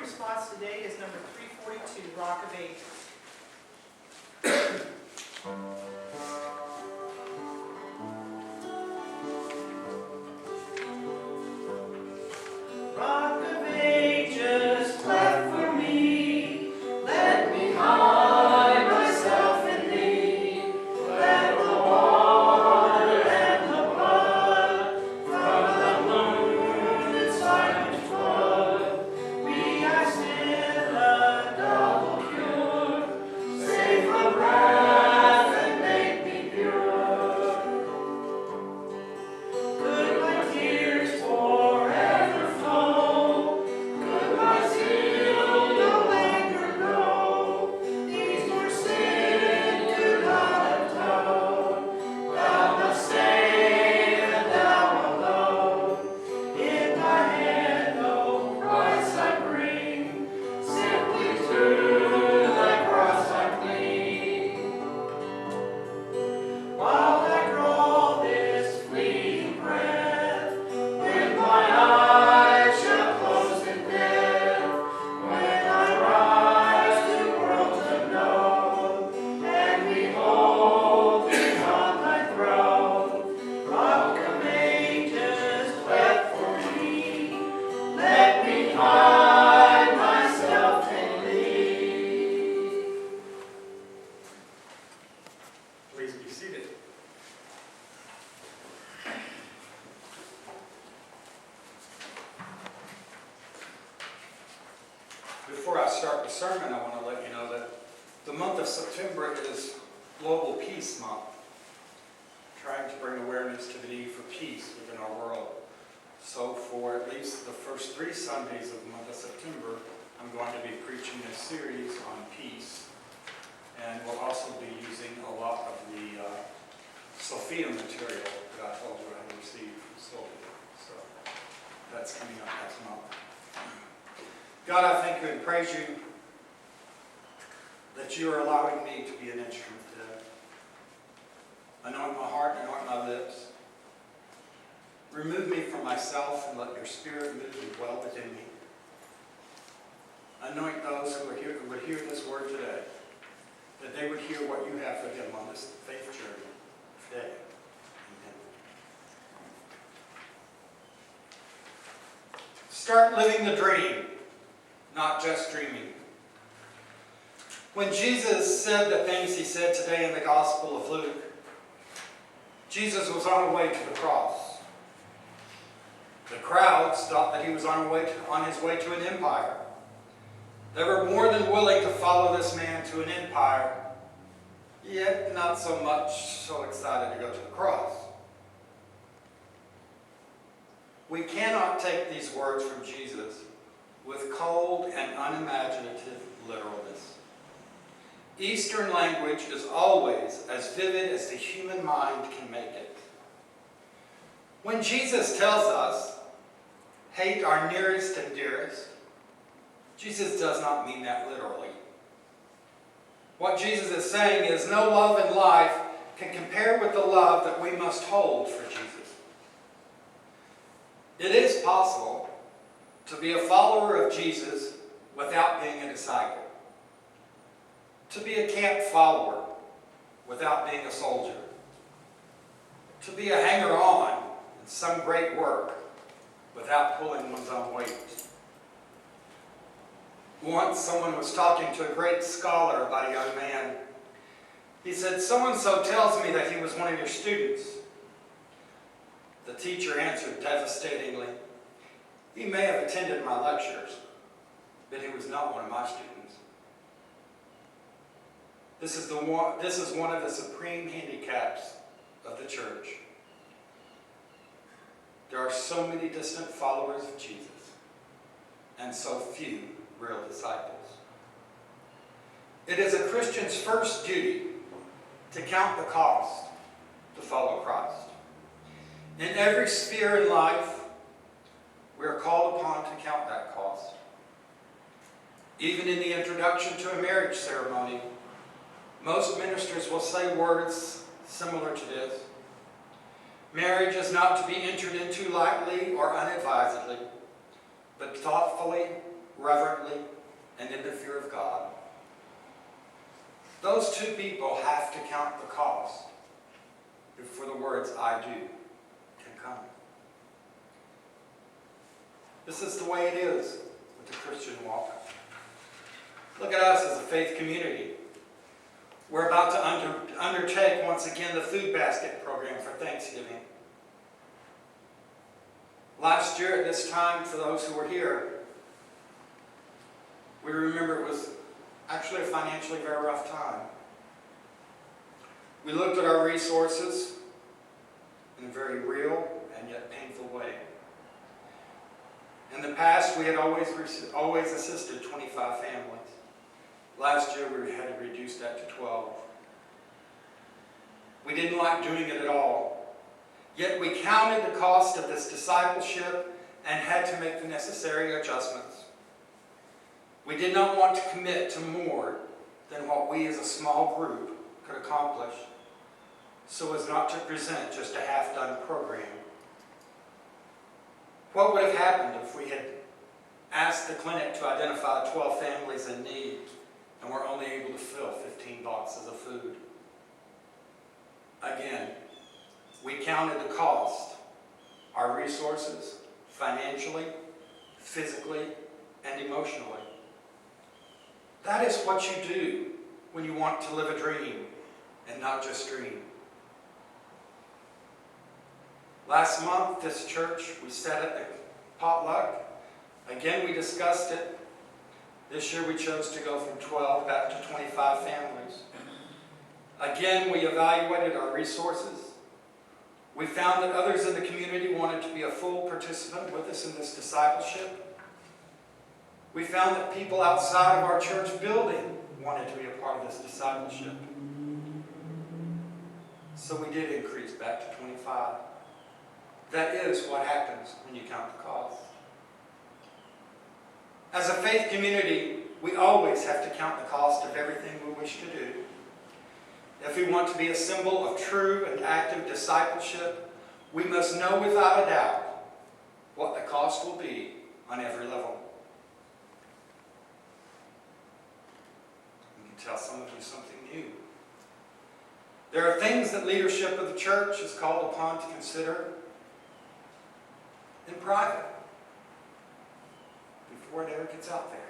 response today is number 342, Rock of Ages. Rock of Ages, cleft for me, let me hide myself in thee. Let the water and the blood from the wounded silent flood be as in a double cure. Save the wrath and make me pure. Could my tears forever flow? Could my zeal no anger know? These nor sin do not atone. Thou must save and thou alone. In thy hand, O Christ, I bring, simply to thy cross I cling. While I draw this fleeting breath, when my eyes shall close in death, when I rise to worlds unknown, and behold thee on thy throne, Rock of Ages, cleft for me, let me hide myself in thee. Please be seated. Before I start the sermon, I want to let you know that the month of September is Global Peace Month, trying to bring awareness to the need for peace within our world. So for at least the first 3 Sundays of the month of September, I'm going to be preaching a series on peace. And we'll also be using a lot of the Sophia material that I told you I had received from Sophia. So that's coming up next month. God, I thank you and praise you that you are allowing me to be an instrument today. Anoint my heart, anoint my lips. Remove me from myself and let your spirit move and dwell within me. Anoint those who would hear this word today, that they would hear what you have for them on this faith journey today. Amen. Start living the dream, not just dreaming. When Jesus said the things he said today in the Gospel of Luke, Jesus was on the way to the cross. The crowds thought that he was on his way to an empire. They were more than willing to follow this man to an empire, yet not so much so excited to go to the cross. We cannot take these words from Jesus with cold and unimaginative literalness. Eastern language is always as vivid as the human mind can make it. When Jesus tells us, hate our nearest and dearest, Jesus does not mean that literally. What Jesus is saying is no love in life can compare with the love that we must hold for Jesus. It is possible to be a follower of Jesus without being a disciple. To be a camp follower without being a soldier. To be a hanger-on in some great work without pulling one's own weight. Once someone was talking to a great scholar about a young man. He said, "So-and-so tells me that he was one of your students." The teacher answered devastatingly, "He may have attended my lectures, but he was not one of my students." This is one of the supreme handicaps of the church. There are so many distant followers of Jesus, and so few real disciples. It is a Christian's first duty to count the cost to follow Christ. In every sphere in life, we are called upon to count that cost. Even in the introduction to a marriage ceremony, most ministers will say words similar to this. Marriage is not to be entered into lightly or unadvisedly, but thoughtfully reverently, and in the fear of God. Those two people have to count the cost before the words "I do" can come. This is the way it is with the Christian walk. Look at us as a faith community. We're about to undertake once again the food basket program for Thanksgiving. Last year at this time, for those who were here, we remember it was actually a financially very rough time. We looked at our resources in a very real and yet painful way. In the past, we had always assisted 25 families. Last year, we had to reduce that to 12. We didn't like doing it at all. Yet we counted the cost of this discipleship and had to make the necessary adjustments. We did not want to commit to more than what we as a small group could accomplish, so as not to present just a half-done program. What would have happened if we had asked the clinic to identify 12 families in need and were only able to fill 15 boxes of food? Again, we counted the cost, our resources, financially, physically, and emotionally. That is what you do when you want to live a dream and not just dream. Last month, this church, we sat at the potluck. Again, we discussed it. This year, we chose to go from 12 back to 25 families. Again, we evaluated our resources. We found that others in the community wanted to be a full participant with us in this discipleship. We found that people outside of our church building wanted to be a part of this discipleship. So we did increase back to 25. That is what happens when you count the cost. As a faith community, we always have to count the cost of everything we wish to do. If we want to be a symbol of true and active discipleship, we must know without a doubt what the cost will be on every level. I can tell some of you something new. There are things that leadership of the church is called upon to consider in private before it ever gets out there.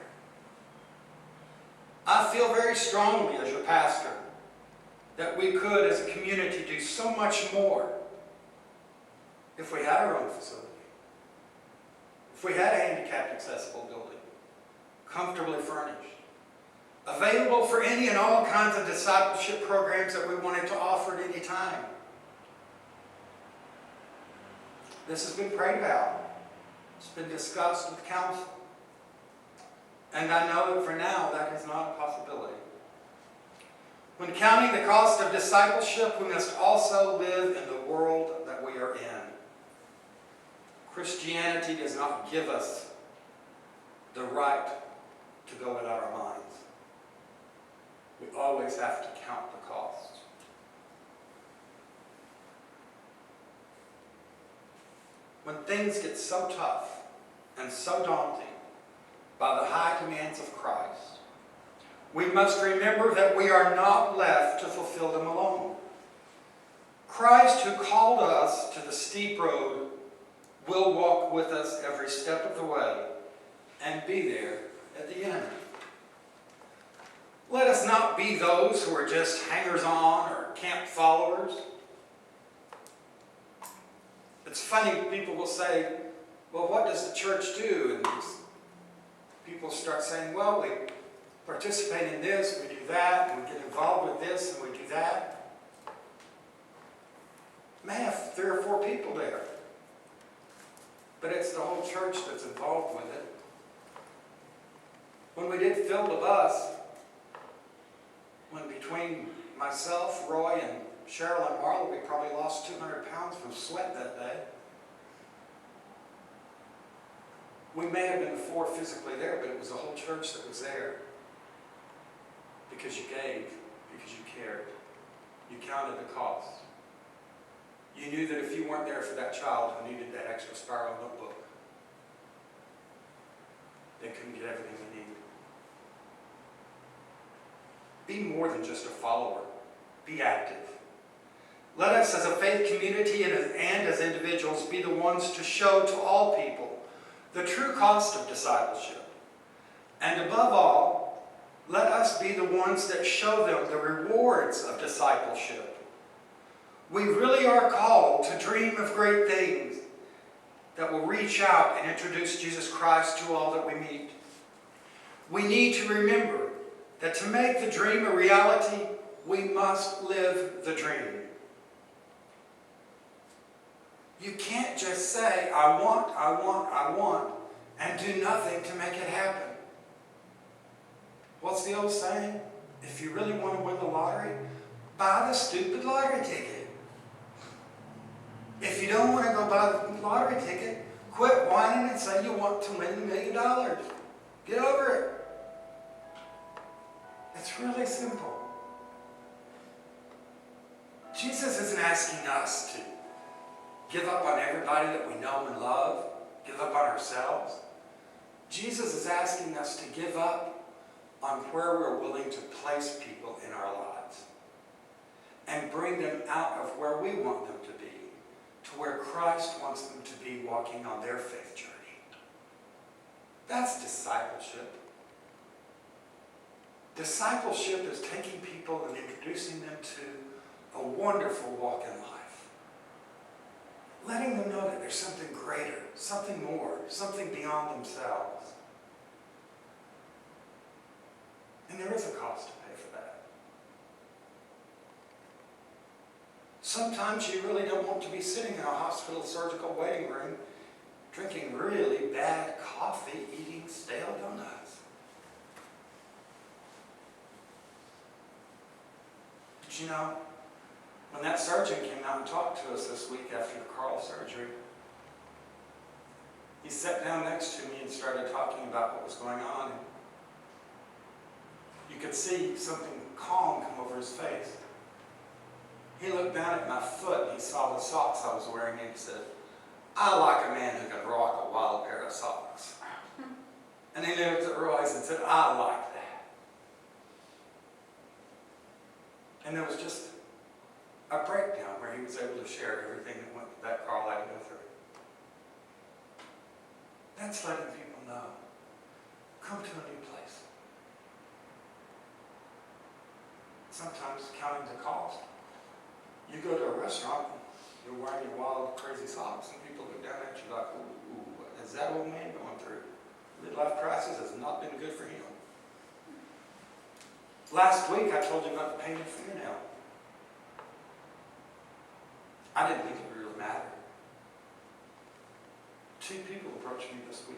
I feel very strongly as your pastor that we could, as a community, do so much more if we had our own facility. If we had a handicapped accessible building, comfortably furnished, available for any and all kinds of discipleship programs that we wanted to offer at any time. This has been prayed about. It's been discussed with council. And I know that for now, that is not a possibility. When counting the cost of discipleship, we must also live in the world that we are in. Christianity does not give us the right to go without our minds. We always have to count the cost. When things get so tough and so daunting by the high demands of Christ, we must remember that we are not left to fulfill them alone. Christ, who called us to the steep road, will walk with us every step of the way and be there at the end. Let us not be those who are just hangers-on or camp followers. It's funny, people will say, well, what does the church do? And people start saying, well, we participate in this, we do that, and we get involved with this, and we do that. May have 3 or 4 people there. But it's the whole church that's involved with it. When we did fill the bus, when between myself, Roy, and Cheryl and Marla, we probably lost 200 pounds from sweat that day. We may have been 4 physically there, but it was the whole church that was there. Because you gave, because you cared. You counted the cost. You knew that if you weren't there for that child who needed that extra spiral notebook, they couldn't get everything they need. Be more than just a follower. Be active. Let us as a faith community and as individuals be the ones to show to all people the true cost of discipleship. And above all, let us be the ones that show them the rewards of discipleship. We really are called to dream of great things that will reach out and introduce Jesus Christ to all that we meet. We need to remember that to make the dream a reality, we must live the dream. You can't just say, I want, and do nothing to make it happen. What's the old saying? If you really want to win the lottery, buy the stupid lottery ticket. If you don't want to go buy the lottery ticket, quit whining and say you want to win $1 million. Get over it. It's really simple. Jesus isn't asking us to give up on everybody that we know and love, give up on ourselves. Jesus is asking us to give up on where we're willing to place people in our lives and bring them out of where we want them to be to where Christ wants them to be walking on their faith journey. That's discipleship. Discipleship is taking people and introducing them to a wonderful walk in life. Letting them know that there's something greater, something more, something beyond themselves. And there is a cost to pay for that. Sometimes you really don't want to be sitting in a hospital surgical waiting room drinking really bad coffee, eating stale donuts. But you know, when that surgeon came out and talked to us this week after the Carl surgery, he sat down next to me and started talking about what was going on. And you could see something calm come over his face. He looked down at my foot and he saw the socks I was wearing and he said, I like a man who can rock a wild pair of socks. And he looked at Royce and said, I like that. And there was just a breakdown where he was able to share everything that Carl had to go through. That's letting people know. Come to a new place. Sometimes counting the cost. You go to a restaurant, you're wearing your wild, crazy socks, and people look down at you like, ooh, what is that old man going through? Midlife crisis has not been good for him. Last week, I told you about the painted fingernail. I didn't think it really mattered. 2 people approached me this week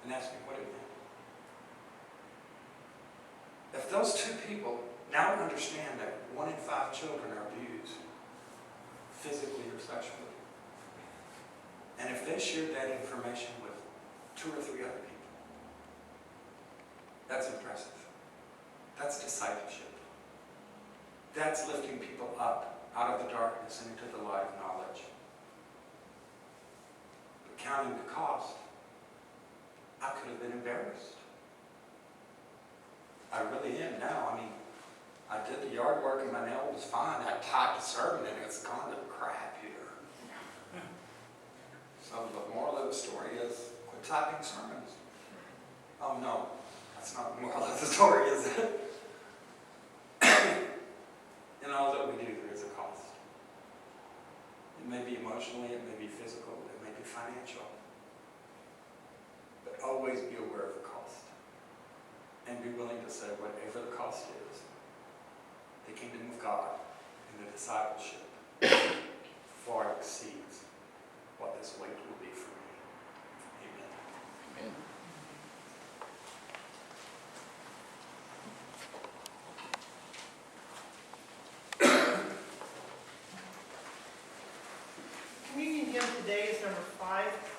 and asked me what it meant. If those 2 people now understand that 1 in 5 children are abused, physically or sexually, and if they shared that information with 2 or 3 other people, that's impressive. That's discipleship. That's lifting people up out of the darkness and into the light of knowledge. But counting the cost, I could have been embarrassed. I really am now. I mean, I did the yard work and my nail was fine. I typed a sermon and it's gone to crap here. So the moral of the story is quit typing sermons. Oh no, that's not the moral of the story, is it? In all that we do, there is a cost. It may be emotionally, it may be physical, it may be financial. But always be aware of the cost. And be willing to say whatever the cost is, the kingdom of God and the discipleship far exceeds what this weight will be for me. Amen. Amen. Communion hymn today is number 5.